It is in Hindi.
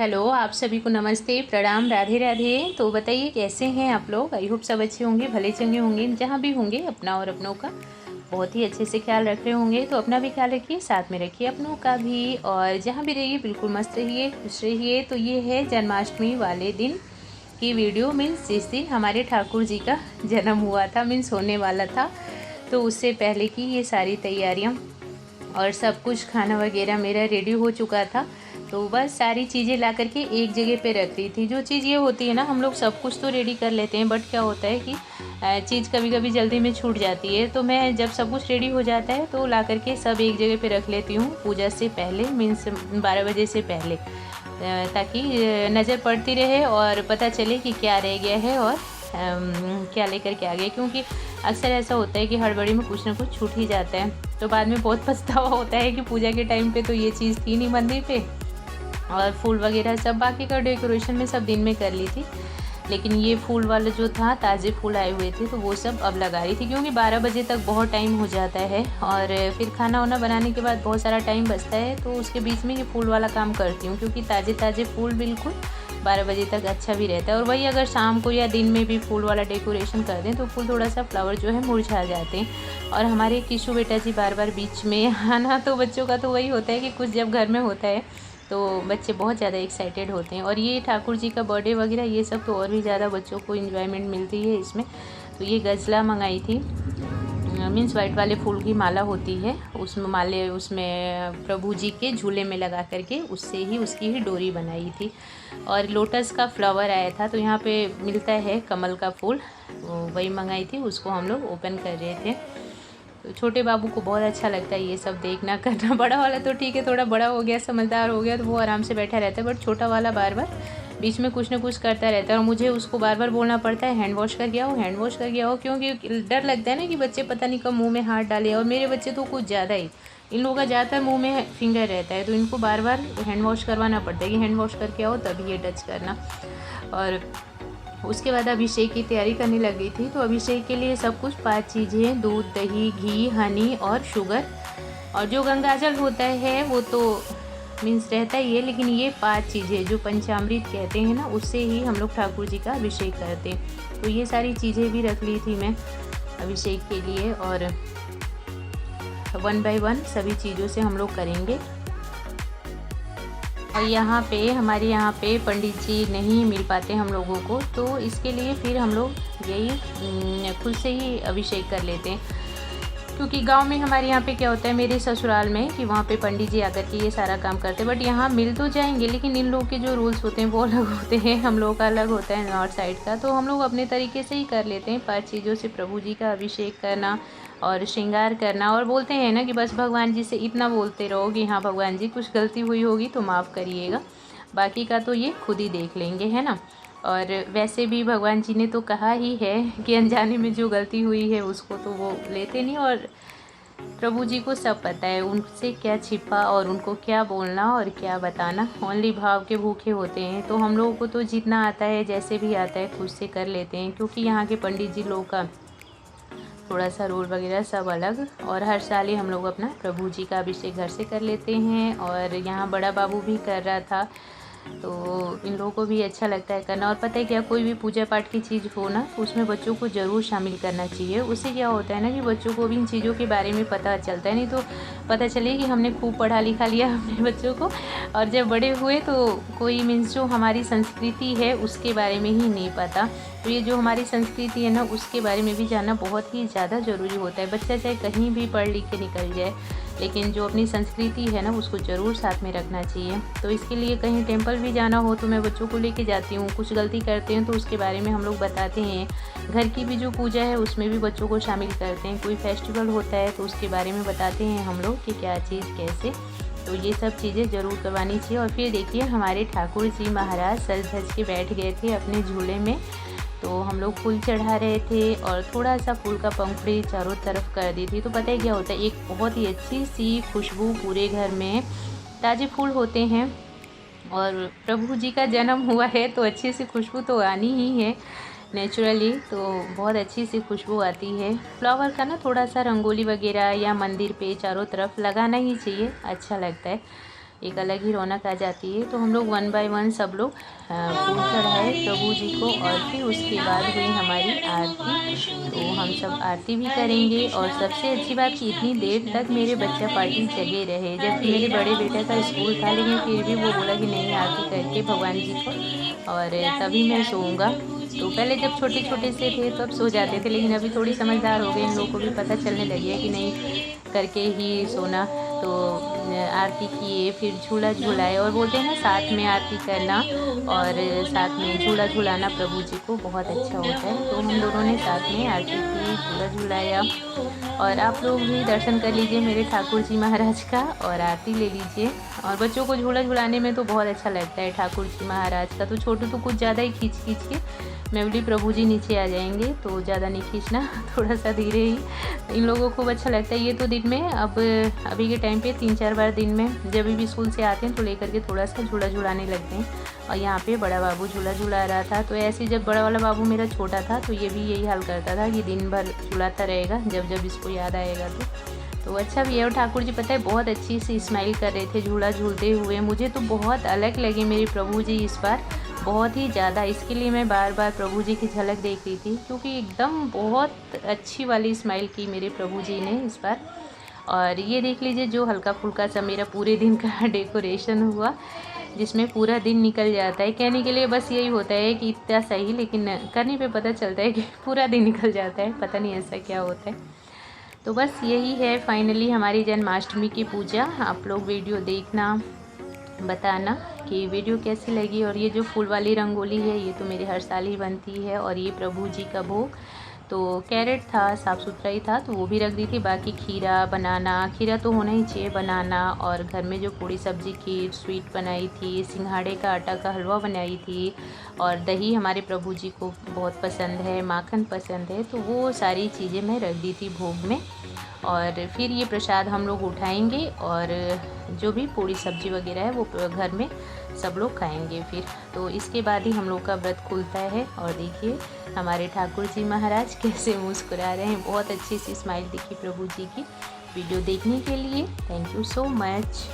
हेलो, आप सभी को नमस्ते, प्रणाम, राधे राधे। तो बताइए कैसे हैं आप लोग। आई होप सब अच्छे होंगे, भले चंगे होंगे, जहाँ भी होंगे अपना और अपनों का बहुत ही अच्छे से ख्याल रख रहे होंगे। तो अपना भी ख्याल रखिए, साथ में रखिए अपनों का भी, और जहाँ भी रहिए बिल्कुल मस्त रहिए, खुश रहिए। तो ये है जन्माष्टमी वाले दिन की वीडियो, मीन्स जिस दिन हमारे ठाकुर जी का जन्म हुआ था, मीन्स होने वाला था। तो उससे पहले की ये सारी तैयारियाँ और सब कुछ खाना वगैरह मेरा रेडी हो चुका था। तो बस सारी चीज़ें ला करके एक जगह पे रख रही थी। जो चीज़ ये होती है ना, हम लोग सब कुछ तो रेडी कर लेते हैं, बट क्या होता है कि चीज़ कभी कभी जल्दी में छूट जाती है। तो मैं जब सब कुछ रेडी हो जाता है तो ला करके सब एक जगह पे रख लेती हूँ पूजा से पहले, मीन्स 12 बजे से पहले, ताकि नज़र पड़ती रहे और पता चले कि क्या रह गया है और क्या लेकर के आ गए। क्योंकि अक्सर ऐसा होता है कि हड़बड़ी में कुछ ना कुछ छूट ही जाता है, तो बाद में बहुत पछतावा होता है कि पूजा के टाइम पे तो ये चीज़ थी नहीं मंदिर पे, और फूल वगैरह सब बाकी का डेकोरेशन में सब दिन में कर ली थी। लेकिन ये फूल वाला जो था, ताज़े फूल आए हुए थे, तो वो सब अब लगा रही थी, क्योंकि 12 बजे तक बहुत टाइम हो जाता है और फिर खाना वाना बनाने के बाद बहुत सारा टाइम बचता है। तो उसके बीच में ये फूल वाला काम करती हूँ, क्योंकि ताज़े ताज़े फूल बिल्कुल 12 बजे तक अच्छा भी रहता है। और वही अगर शाम को या दिन में भी फूल वाला डेकोरेशन कर दें तो फूल थोड़ा सा फ्लावर जो है मुरझा जाते हैं। और हमारे किशु बेटा जी बार बार बीच में आना, तो बच्चों का तो वही होता है कि कुछ जब घर में होता है तो बच्चे बहुत ज़्यादा एक्साइटेड होते हैं। और ये ठाकुर जी का बर्थडे वगैरह ये सब तो और भी ज़्यादा बच्चों को इन्जॉयमेंट मिलती है इसमें। तो ये गजला मंगाई थी, मीन्स वाइट वाले फूल की माला होती है, उसमें माले, उसमें प्रभु जी के झूले में लगा करके उससे ही उसकी ही डोरी बनाई थी। और लोटस का फ्लावर आया था, तो यहाँ पे मिलता है कमल का फूल, वही मंगाई थी, उसको हम लोग ओपन कर रहे थे। तो छोटे बाबू को बहुत अच्छा लगता है ये सब देखना करना। बड़ा वाला तो ठीक है, थोड़ा बड़ा हो गया, समझदार हो गया, तो वो आराम से बैठा रहता है, बट छोटा वाला बार बार बीच में कुछ ना कुछ करता रहता है। और मुझे उसको बार बार बोलना पड़ता है हैंड वॉश कर आओ, हैंड वॉश कर आओ, क्योंकि डर लगता है ना कि बच्चे पता नहीं कब मुंह में हाथ डाले। और मेरे बच्चे तो कुछ ज़्यादा ही, इन लोगों का ज़्यादातर मुंह में फिंगर रहता है, तो इनको बार बार हैंड वॉश करवाना पड़ता है कि हैंड वॉश करके आओ तभी ये टच करना। और उसके बाद अभिषेक की तैयारी करने लग गई थी। तो अभिषेक के लिए सब कुछ 5 चीज़ें, दूध, दही, घी, हनी और शुगर। और जो गंगाजल होता है वो तो मीन्स रहता ही है, लेकिन ये 5 चीज़ें जो पंचामृत कहते हैं ना, उससे ही हम लोग ठाकुर जी का अभिषेक करते हैं। तो ये सारी चीज़ें भी रख ली थी मैं अभिषेक के लिए, और 1 बाय 1 सभी चीज़ों से हम लोग करेंगे। और यहाँ पे हमारे यहाँ पे पंडित जी नहीं मिल पाते हम लोगों को, तो इसके लिए फिर हम लोग यही खुद से ही अभिषेक कर लेते हैं। क्योंकि गांव में हमारे यहाँ पे क्या होता है, मेरे ससुराल में, कि वहाँ पे पंडित जी आकर के ये सारा काम करते हैं। बट यहाँ मिल तो जाएंगे, लेकिन इन लोगों के जो रूल्स होते हैं वो अलग होते हैं, हम लोगों का अलग होता है नॉर्थ साइड का। तो हम लोग अपने तरीके से ही कर लेते हैं 5 चीज़ों से प्रभु जी का अभिषेक करना और श्रृंगार करना। और बोलते हैं ना कि बस भगवान जी से इतना बोलते रहो कि हाँ भगवान जी कुछ गलती हुई होगी तो माफ़ करिएगा, बाकी का तो ये खुद ही देख लेंगे, है ना। और वैसे भी भगवान जी ने तो कहा ही है कि अनजाने में जो गलती हुई है उसको तो वो लेते नहीं। और प्रभु जी को सब पता है उनसे क्या छिपा और उनको क्या बोलना और क्या बताना, ओनली भाव के भूखे होते हैं। तो हम लोगों को तो जितना आता है, जैसे भी आता है, खुद से कर लेते हैं, क्योंकि यहाँ के पंडित जी लोग का थोड़ा सा रूल वगैरह सब अलग। और हर साल ही हम लोग अपना प्रभु जी का अभिषेक घर से कर लेते हैं। और यहाँ बड़ा बाबू भी कर रहा था, तो इन लोगों को भी अच्छा लगता है करना। और पता है क्या, कोई भी पूजा पाठ की चीज़ हो ना, तो उसमें बच्चों को ज़रूर शामिल करना चाहिए। उससे क्या होता है ना कि बच्चों को भी इन चीज़ों के बारे में पता चलता है। नहीं तो पता चले कि हमने खूब पढ़ा लिखा लिया अपने बच्चों को, और जब बड़े हुए तो कोई मीन्स जो हमारी संस्कृति है उसके बारे में ही नहीं पता। तो ये जो हमारी संस्कृति है ना, उसके बारे में भी जानना बहुत ही ज़्यादा ज़रूरी होता है। बच्चा चाहे कहीं भी पढ़ लिख के निकल जाए, लेकिन जो अपनी संस्कृति है ना उसको ज़रूर साथ में रखना चाहिए। तो इसके लिए कहीं टेंपल भी जाना हो तो मैं बच्चों को लेके जाती हूँ। कुछ गलती करते हैं तो उसके बारे में हम लोग बताते हैं। घर की भी जो पूजा है उसमें भी बच्चों को शामिल करते हैं। कोई फेस्टिवल होता है तो उसके बारे में बताते हैं हम लोग कि क्या चीज़ कैसे। तो ये सब चीज़ें ज़रूर करवानी चाहिए। और फिर देखिए हमारे ठाकुर जी महाराज सज धज के बैठ गए थे अपने झूले में। तो हम लोग फूल चढ़ा रहे थे और थोड़ा सा फूल का पंखुड़ी चारों तरफ कर दी थी। तो पता है क्या होता है, एक बहुत ही अच्छी सी खुशबू पूरे घर में, ताज़े फूल होते हैं और प्रभु जी का जन्म हुआ है तो अच्छी सी खुशबू तो आनी ही है नेचुरली। तो बहुत अच्छी सी खुशबू आती है। फ्लावर का ना थोड़ा सा रंगोली वगैरह या मंदिर पे चारों तरफ लगाना ही चाहिए, अच्छा लगता है। एक अलग ही रौनक आ जाती है। तो हम लोग 1 बाय 1 सब लोग फूल चढ़ाए प्रभु जी को और फिर उसके बाद हुई हमारी आरती। तो हम सब आरती भी करेंगे और सबसे अच्छी बात कि इतनी देर तक मेरे बच्चा पार्टी जगे रहे, जबकि मेरे बड़े बेटे का स्कूल था, लेकिन फिर भी वो बोला कि नहीं आरती करके भगवान जी को और तभी मैं सोऊंगा। तो पहले जब छोटे छोटे से थे तब सो जाते थे, लेकिन अभी थोड़ी समझदार हो गए, इन लोगों को भी पता चलने लगी है कि नहीं करके ही सोना। तो आरती किए, फिर झूला झूलाए और बोलते हैं ना साथ में आरती करना और साथ में झूला झूलाना प्रभु जी को बहुत अच्छा होता है। तो हम दोनों ने साथ में आरती की, झूला झूलाया और आप लोग भी दर्शन कर लीजिए मेरे ठाकुर जी महाराज का और आरती ले लीजिए। और बच्चों को झूला झूलाने में तो बहुत अच्छा लगता है ठाकुर जी महाराज का। तो छोटू तो कुछ ज़्यादा ही खींच के मैं बोली प्रभु जी नीचे आ जाएंगे, तो ज़्यादा नहीं खींचना, थोड़ा सा धीरे ही। इन लोगों को अच्छा लगता है। ये तो दिन में अब अभी के टाइम पे 3-4 बार दिन में जब भी स्कूल से आते हैं तो लेकर के थोड़ा सा झूला झूलाने लगते हैं। और यहाँ पे बड़ा बाबू झूला झूला रहा था। तो ऐसे जब बड़ा वाला बाबू मेरा छोटा था तो ये भी यही हाल करता था कि दिन भर झूलाता रहेगा जब जब इसको याद आएगा। तो अच्छा भी है। और ठाकुर जी पता है बहुत अच्छी सी स्माइल कर रहे थे झूला झूलते हुए। मुझे तो बहुत अलग लगे मेरे प्रभु जी इस बार, बहुत ही ज़्यादा। इसके लिए मैं बार बार प्रभु जी की झलक देख रही थी, क्योंकि एकदम बहुत अच्छी वाली स्माइल की मेरे प्रभु जी ने इस बार। और ये देख लीजिए जो हल्का फुल्का सा मेरा पूरे दिन का डेकोरेशन हुआ, जिसमें पूरा दिन निकल जाता है। कहने के लिए बस यही होता है कि इतना सही, लेकिन करने पे पता चलता है कि पूरा दिन निकल जाता है, पता नहीं ऐसा क्या होता है। तो बस यही है फाइनली हमारी जन्माष्टमी की पूजा। आप लोग वीडियो देखना, बताना कि वीडियो कैसी लगी। और ये जो फूल वाली रंगोली है ये तो मेरे हर साल ही बनती है। और ये प्रभु जी का भोग तो कैरेट था, साफ़ सुथरा ही था, तो वो भी रख दी थी। बाकी खीरा बनाना, खीरा तो होना ही चाहिए बनाना। और घर में जो पूड़ी सब्जी खीर स्वीट बनाई थी, सिंघाड़े का आटा का हलवा बनाई थी। और दही हमारे प्रभु जी को बहुत पसंद है, माखन पसंद है, तो वो सारी चीज़ें मैं रख दी थी भोग में। और फिर ये प्रसाद हम लोग उठाएंगे और जो भी पूड़ी सब्जी वगैरह है वो घर में सब लोग खाएंगे फिर। तो इसके बाद ही हम लोग का व्रत खुलता है। और देखिए हमारे ठाकुर जी महाराज कैसे मुस्कुरा रहे हैं, बहुत अच्छी सी स्माइल दिखी प्रभु जी की। वीडियो देखने के लिए थैंक यू सो मच।